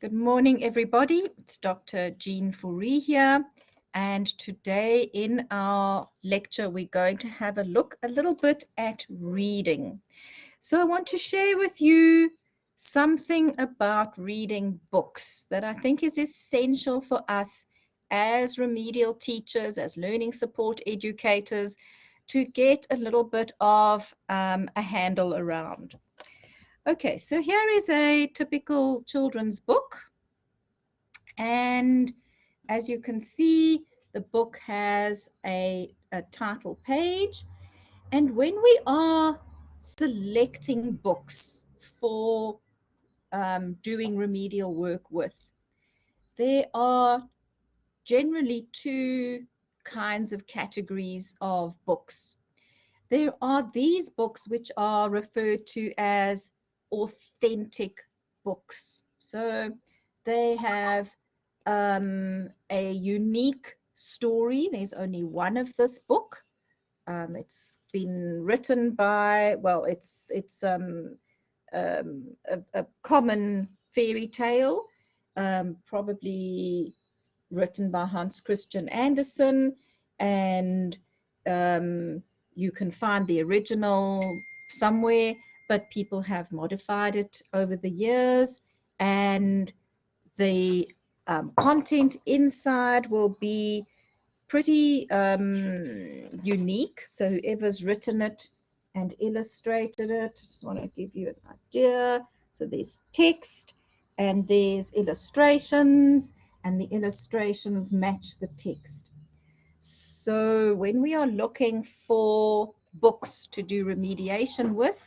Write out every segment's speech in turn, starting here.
Good morning, everybody. It's Dr. Jean Fourie here. And today in our lecture, we're going to have a look a little bit at reading. So I want to share with you something about reading books that I think is essential for us as remedial teachers, as learning support educators, to get a little bit of a handle around. Okay, so here is a typical children's book. And as you can see, the book has a title page. And when we are selecting books for doing remedial work with, there are generally two kinds of categories of books. There are these books which are referred to as authentic books. So they have a unique story. There's only one of this book. It's been written by, well, it's a common fairy tale, probably written by Hans Christian Andersen, and you can find the original somewhere, but people have modified it over the years, and the content inside will be pretty unique. So whoever's written it and illustrated it, I just want to give you an idea. So there's text and there's illustrations, and the illustrations match the text. So when we are looking for books to do remediation with,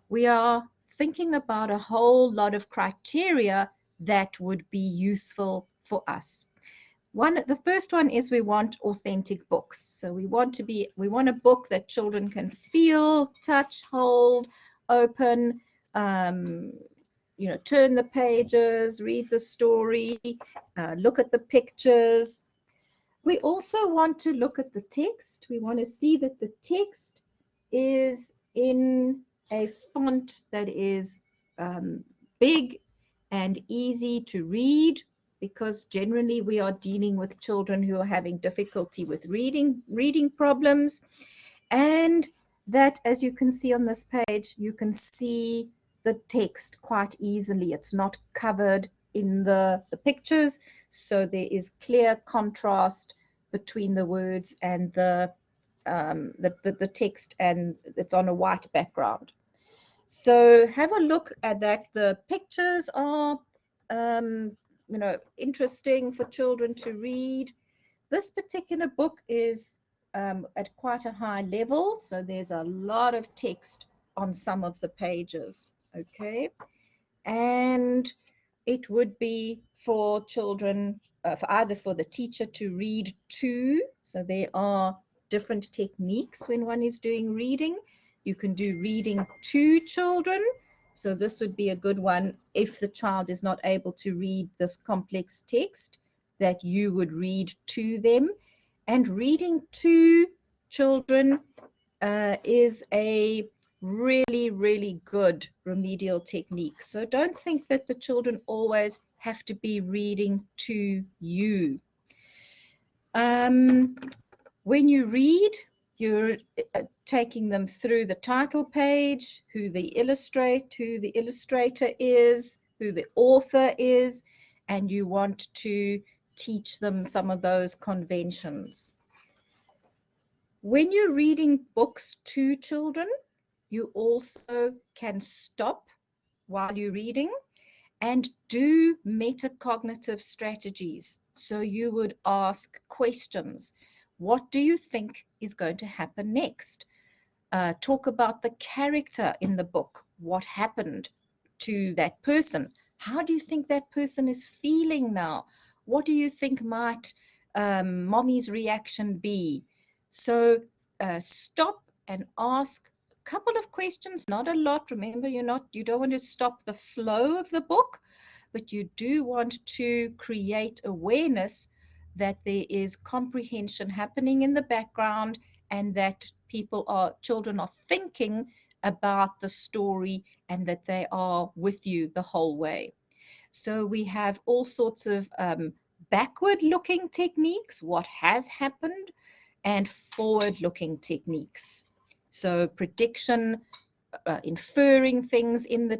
we are thinking about a whole lot of criteria that would be useful for us. The first one is we want authentic books. So we want a book that children can feel, touch, hold, open, turn the pages, read the story, look at the pictures. We also want to look at the text. We want to see that the text is in a font that is big and easy to read, because generally we are dealing with children who are having difficulty with reading problems. And that, as you can see on this page, you can see the text quite easily. It's not covered in the pictures, so there is clear contrast between the words and the text, and it's on a white background. So have a look at that. The pictures are interesting for children to read. This particular book is at quite a high level, so there's a lot of text on some of the pages. Okay, and it would be for children, either for the teacher to read to. So there are different techniques when one is doing reading. You can do reading to children. So this would be a good one if the child is not able to read this complex text, that you would read to them. And reading to children is a really, really good remedial technique. So don't think that the children always have to be reading to you. When you read, you're taking them through the title page, who the illustrator is, who the author is, and you want to teach them some of those conventions. When you're reading books to children, you also can stop while you're reading and do metacognitive strategies. So you would ask questions. What do you think is going to happen next? Talk about the character in the book. What happened to that person? How do you think that person is feeling now? What do you think might mommy's reaction be? So stop and ask a couple of questions, not a lot. Remember, you don't want to stop the flow of the book, but you do want to create awareness that there is comprehension happening in the background, and that children are thinking about the story, and that they are with you the whole way. So we have all sorts of backward-looking techniques, what has happened, and forward-looking techniques. So prediction, inferring things in the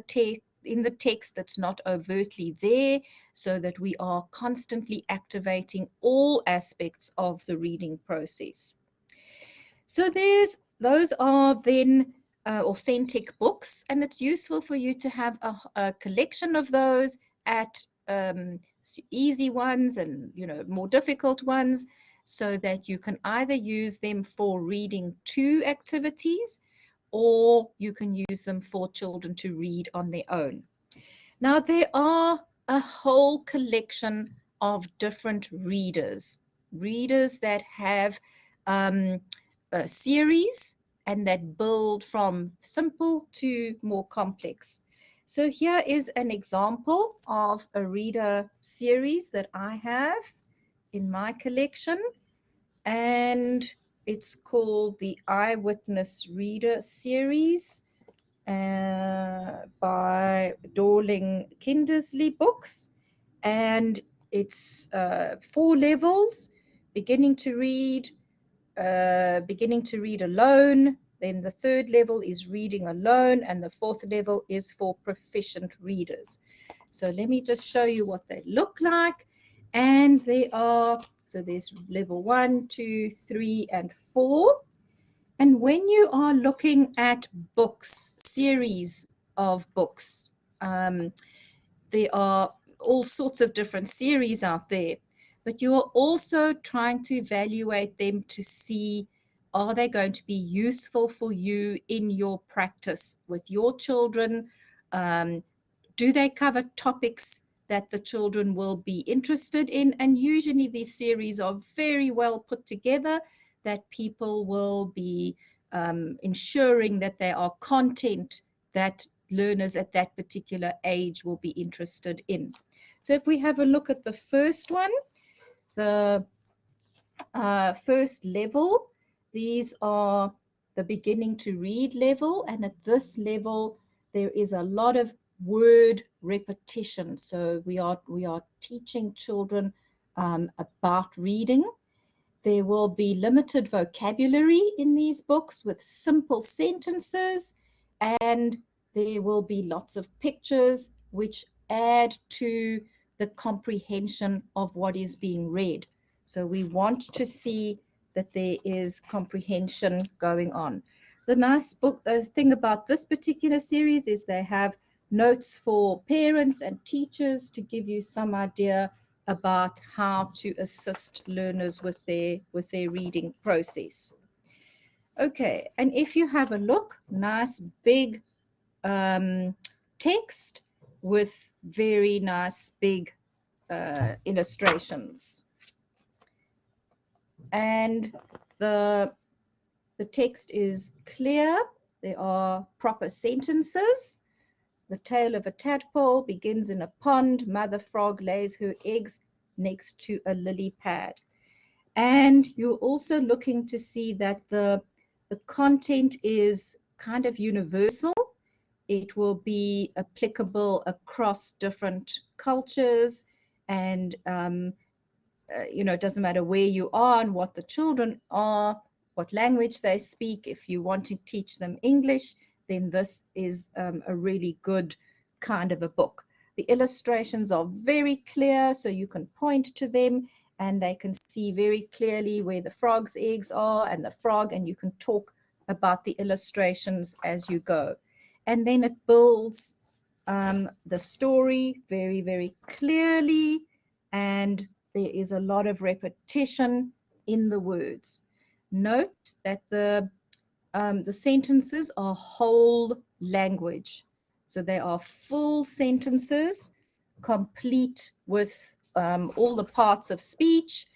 text that's not overtly there, so that we are constantly activating all aspects of the reading process. So those are then authentic books, and it's useful for you to have a collection of those at easy ones and more difficult ones, so that you can either use them for reading to activities, or you can use them for children to read on their own. Now, there are a whole collection of different readers that have a series and that build from simple to more complex. So here is an example of a reader series that I have in my collection, and it's called the Eyewitness Reader Series by Dorling Kindersley Books, and it's 4 levels: beginning to read alone. Then the 3rd level is reading alone, and the 4th level is for proficient readers. So let me just show you what they look like. And there's level 1, 2, 3, and 4. And when you are looking at books, series of books, there are all sorts of different series out there, but you are also trying to evaluate them to see, are they going to be useful for you in your practice with your children? Do they cover topics that the children will be interested in? And usually these series are very well put together, that people will be ensuring that they are content that learners at that particular age will be interested in. So if we have a look at the first one, the first level, these are the beginning to read level, and at this level there is a lot of word repetition. So we are teaching children about reading. There will be limited vocabulary in these books with simple sentences, and there will be lots of pictures which add to the comprehension of what is being read. So we want to see that there is comprehension going on. The nice thing about this particular series is they have notes for parents and teachers to give you some idea about how to assist learners with their reading process. Okay, and if you have a look, nice big text with very nice big illustrations. And the text is clear. There are proper sentences. The tale of a tadpole begins in a pond. Mother frog lays her eggs next to a lily pad. And you're also looking to see that the content is kind of universal. It will be applicable across different cultures, and it doesn't matter where you are and what the children are, what language they speak. If you want to teach them English, then this is a really good kind of a book. The illustrations are very clear, so you can point to them and they can see very clearly where the frog's eggs are and the frog, and you can talk about the illustrations as you go. And then it builds the story very, very clearly, and there is a lot of repetition in the words. Note that the sentences are whole language. So they are full sentences, complete with all the parts of speech,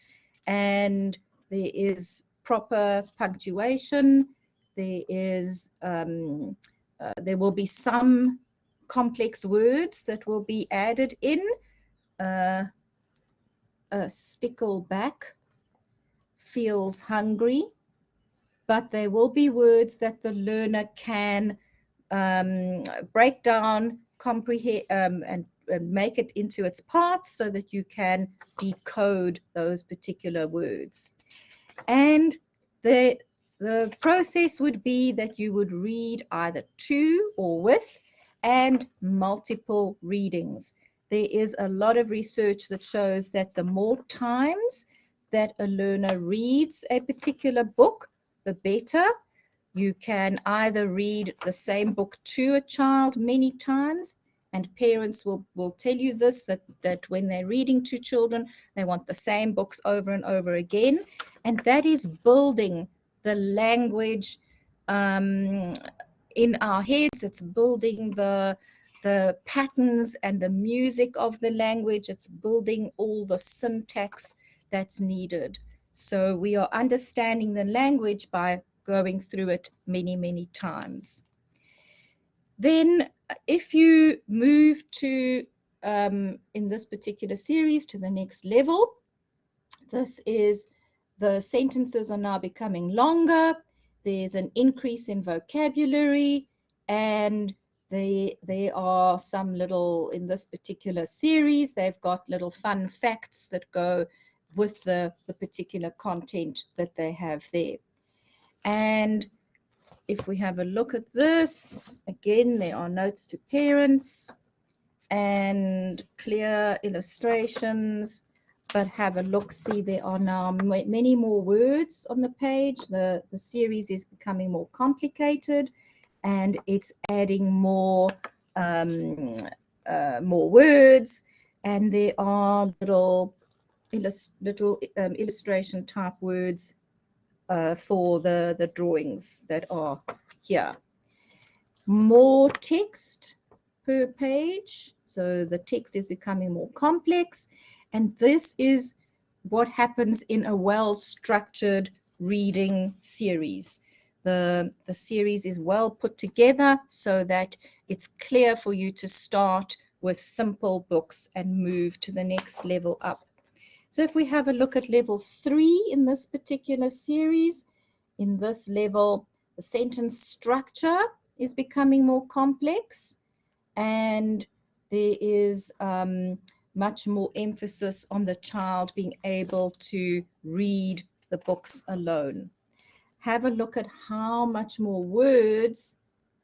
and there is proper punctuation. There will be some complex words that will be added in. A stickleback feels hungry, but there will be words that the learner can break down, comprehend, and make it into its parts so that you can decode those particular words. And the process would be that you would read either to or with and multiple readings. There is a lot of research that shows that the more times that a learner reads a particular book, the better. You can either read the same book to a child many times, and parents will tell you this, that when they're reading to children, they want the same books over and over again, and that is building the language in our heads. It's building the patterns and the music of the language. It's building all the syntax that's needed. So we are understanding the language by going through it many, many times. Then if you move to, in this particular series, to the next level, this is the sentences are now becoming longer. There's an increase in vocabulary, and there are some little, in this particular series, they've got little fun facts that go with the particular content that they have there. And if we have a look at this, again, there are notes to parents and clear illustrations, but have a look. See, there are now many more words on the page. The series is becoming more complicated, and it's adding more words, and there are little illustration type words for the drawings that are here. More text per page, so the text is becoming more complex, and this is what happens in a well-structured reading series. The series is well put together so that it's clear for you to start with simple books and move to the next level up. So if we have a look at level 3 in this particular series, in this level, the sentence structure is becoming more complex, and there is much more emphasis on the child being able to read the books alone. Have a look at how much more words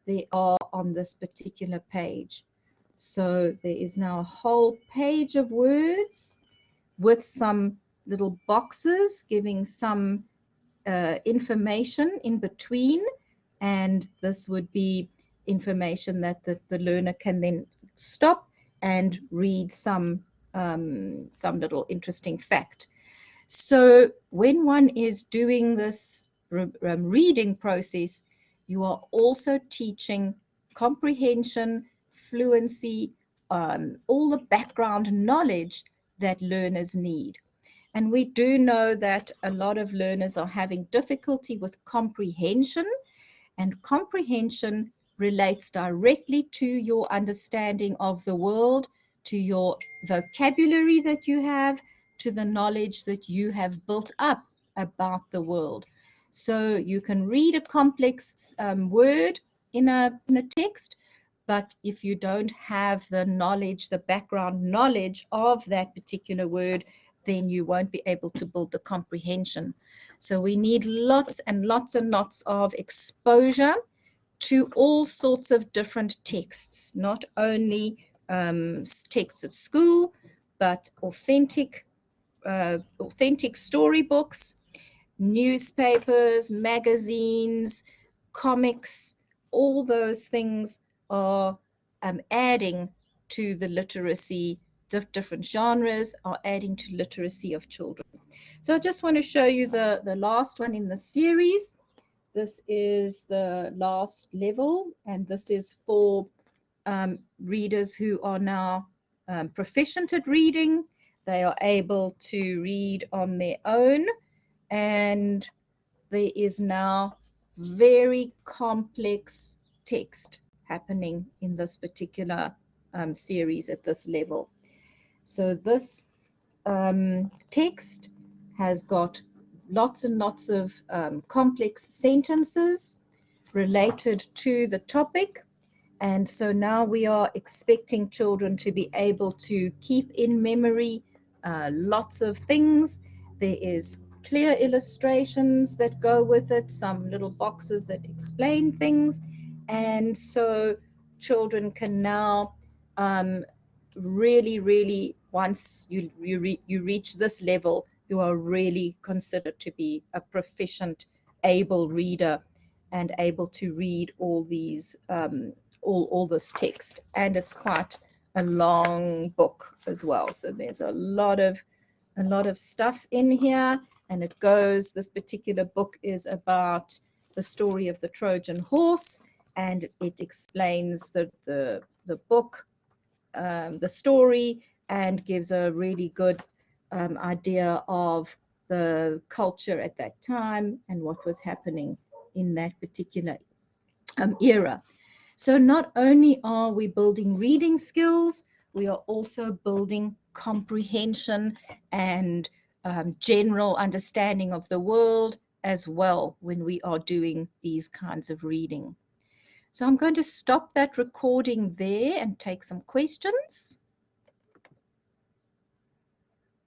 there are on this particular page. So there is now a whole page of words with some little boxes giving some information in between, and this would be information that the learner can then stop and read some little interesting fact. So when one is doing this reading process, you are also teaching comprehension, fluency, all the background knowledge that learners need. And we do know that a lot of learners are having difficulty with comprehension, and comprehension relates directly to your understanding of the world, to your vocabulary that you have, to the knowledge that you have built up about the world. So you can read a complex word in a text, but if you don't have the knowledge, the background knowledge of that particular word, then you won't be able to build the comprehension. So we need lots and lots and lots of exposure to all sorts of different texts, not only texts at school, but authentic storybooks, newspapers, magazines, comics. All those things are adding to the literacy. Different genres are adding to literacy of children. So I just want to show you the last one in the series. This is the last level, and this is for readers who are now proficient at reading. They are able to read on their own, and there is now very complex text happening in this particular series at this level. So this text has got lots and lots of complex sentences related to the topic, And so now we are expecting children to be able to keep in memory lots of things. There is clear illustrations that go with it, some little boxes that explain things. And so children can now really, once you reach this level, you are really considered to be a proficient, able reader and able to read all these all this text. And it's quite a long book as well, so there's a lot of stuff in here. And it goes, this particular book is about the story of the Trojan horse, and it explains the book, the story, and gives a really good idea of the culture at that time and what was happening in that particular era. So not only are we building reading skills, we are also building comprehension and general understanding of the world as well when we are doing these kinds of reading. So I'm going to stop that recording there and take some questions.